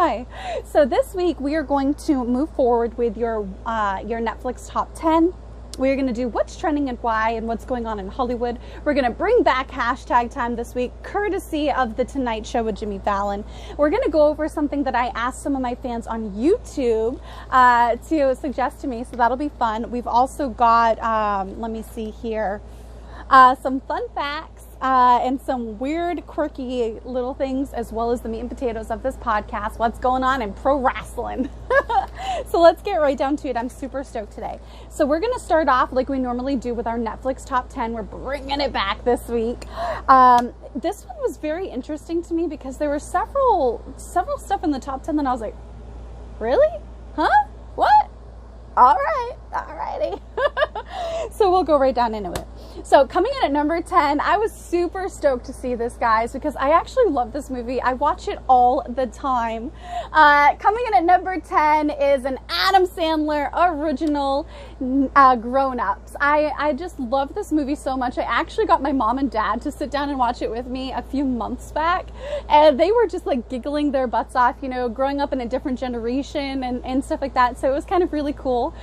Hi. So this week we are going to move forward with your Netflix top 10. We're going to do what's trending and why and what's going on in Hollywood. We're going to bring back hashtag time this week, courtesy of The Tonight Show with Jimmy Fallon. We're going to go over something that I asked some of my fans on YouTube to suggest to me, so that'll be fun. We've also got, let me see here, some fun facts and some weird, quirky little things, as well as the meat and potatoes of this podcast, what's going on in pro wrestling. So let's get right down to it. I'm super stoked today. So we're going to start off like we normally do with our Netflix top 10. We're bringing it back this week. This one was very interesting to me because there were several stuff in the top 10 that I was like, really? Huh? What? All right. Alrighty. So we'll go right down into it. So coming in at number 10, I was super stoked to see this, guys, because I actually love this movie. I watch it all the time. Coming in at number 10 is an Adam Sandler original, Grown Ups. I just love this movie so much. I actually got my mom and dad to sit down and watch it with me a few months back, and they were just like giggling their butts off, you know, growing up in a different generation and stuff like that. So it was kind of really cool.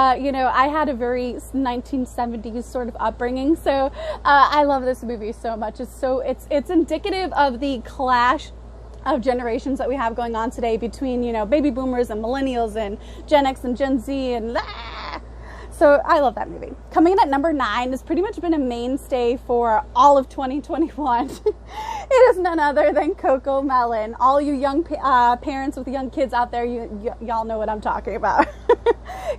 You know, I had a very 1970s sort of upbringing, so I love this movie so much. It's indicative of the clash of generations that we have going on today between, you know, baby boomers and millennials and Gen X and Gen Z and so I love that movie. Coming in at number 9 has pretty much been a mainstay for all of 2021. It is none other than Coco Melon. All you young parents with young kids out there, y'all know what I'm talking about.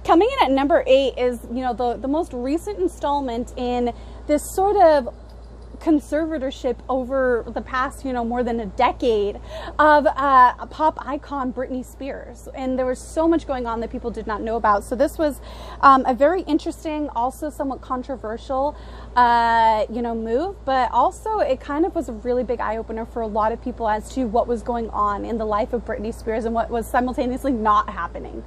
Coming in at number 8 is, you know, the most recent installment in this sort of conservatorship over the past, you know, more than a decade of a pop icon, Brittany Spears. And there was so much going on that people did not know about. So this was a very interesting, also somewhat controversial, you know, move, but also it kind of was a really big eye-opener for a lot of people as to what was going on in the life of Brittany Spears and what was simultaneously not happening.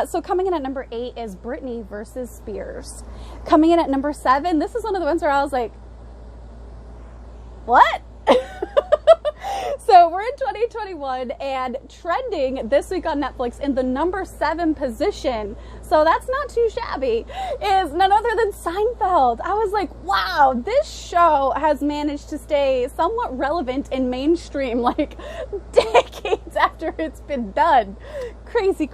So coming in at number 8 is Brittany versus Spears. Coming in at number 7, this is one of the ones where I was like, what? So we're in 2021 and trending this week on Netflix in the number 7 position, so that's not too shabby, is none other than Seinfeld. I was like, wow, this show has managed to stay somewhat relevant in mainstream like decades after it's been done. Crazy.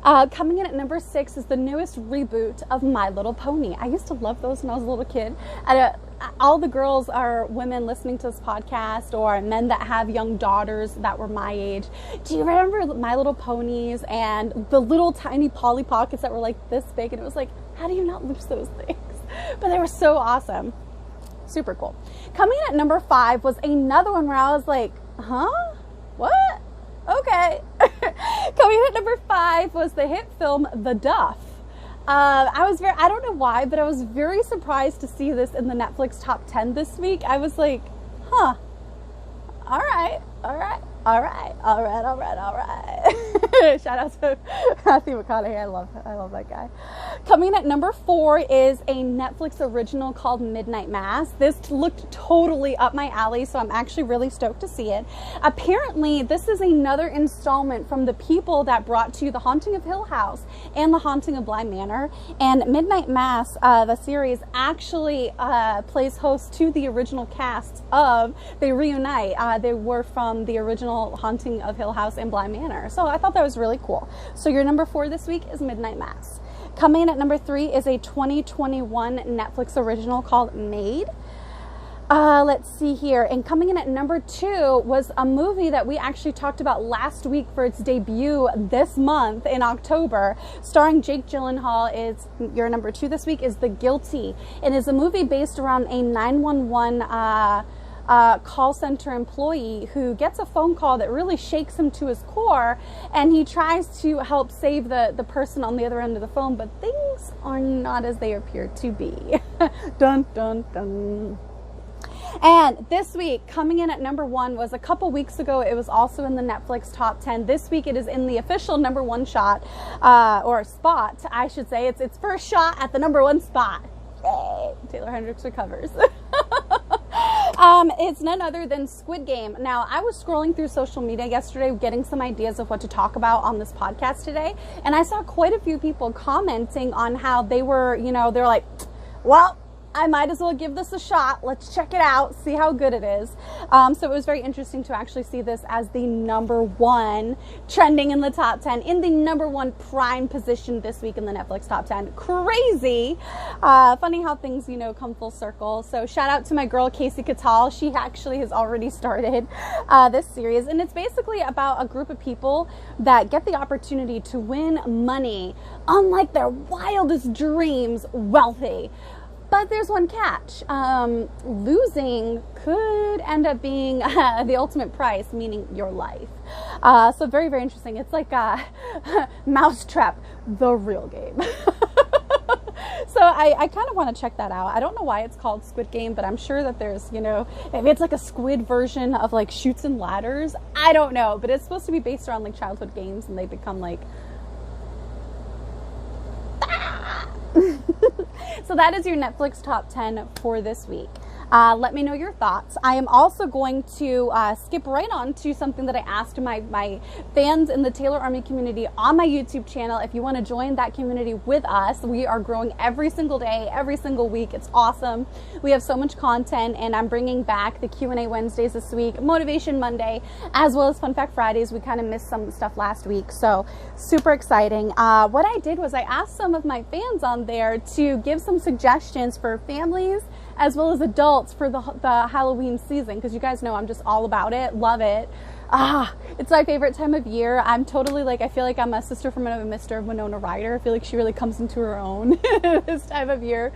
Coming in at number 6 is the newest reboot of My Little Pony. I used to love those when I was a little kid. All the girls are women listening to this podcast, or men that have young daughters that were my age. Do you remember My Little Ponies and the little tiny Polly Pockets that were like this big? And it was like, how do you not lose those things? But they were so awesome. Super cool. Coming in at number 5 was another one where I was like, huh? What? Okay. Coming in at number 5 was the hit film The Duff. I don't know why, but I was very surprised to see this in the Netflix top 10 this week. I was like, huh, all right. Shout out to Matthew McConaughey. I love that guy. Coming in at number 4 is a Netflix original called Midnight Mass. This looked totally up my alley, so I'm actually really stoked to see it. Apparently, this is another installment from the people that brought to you The Haunting of Hill House and The Haunting of Bly Manor. And Midnight Mass, the series, actually plays host to the original cast of, they reunite. They were from the original Haunting of Hill House and Bly Manor. So I thought that was really cool. So your number 4 this week is Midnight Mass. Coming in at number 3 is a 2021 Netflix original called Made. Let's see here. And coming in at number 2 was a movie that we actually talked about last week for its debut this month in October, starring Jake Gyllenhaal. Is your number 2 this week is The Guilty. It is a movie based around a 911 call center employee who gets a phone call that really shakes him to his core, and he tries to help save the person on the other end of the phone, but things are not as they appear to be. Dun, dun, dun. And this week, coming in at number 1 was a couple weeks ago. It was also in the Netflix top 10. This week, it is in the official number 1 shot, or spot, I should say. It's its first shot at the number 1 spot. Yay! Taeler Hendrix recovers. It's none other than Squid Game. Now, I was scrolling through social media yesterday, getting some ideas of what to talk about on this podcast today, and I saw quite a few people commenting on how they were, they're like, well, I might as well give this a shot. Let's check it out, see how good it is. So it was very interesting to actually see this as the number one trending in the top 10, in the number one prime position this week in the Netflix top 10. Crazy. Funny how things, come full circle. So shout out to my girl, Casey Catal. She actually has already started this series. And it's basically about a group of people that get the opportunity to win money, unlike their wildest dreams, wealthy. But there's one catch. Losing could end up being the ultimate price, meaning your life. So very, very interesting. It's like Mousetrap, the real game. So I kind of want to check that out. I don't know why it's called Squid Game, but I'm sure that there's, maybe it's like a squid version of like Chutes and Ladders. I don't know, but it's supposed to be based around like childhood games, and they become like... So that is your Netflix top 10 for this week. Let me know your thoughts. I am also going to skip right on to something that I asked my fans in the Taeler Army community on my YouTube channel. If you want to join that community with us, we are growing every single day, every single week. It's awesome. We have so much content, and I'm bringing back the Q&A Wednesdays this week, Motivation Monday, as well as Fun Fact Fridays. We kind of missed some stuff last week, so super exciting. What I did was I asked some of my fans on there to give some suggestions for families as well as adults for the Halloween season, because you guys know I'm just all about it, love it. It's my favorite time of year. I'm totally I feel like I'm a sister from another mister of Winona Ryder. I feel like she really comes into her own this time of year.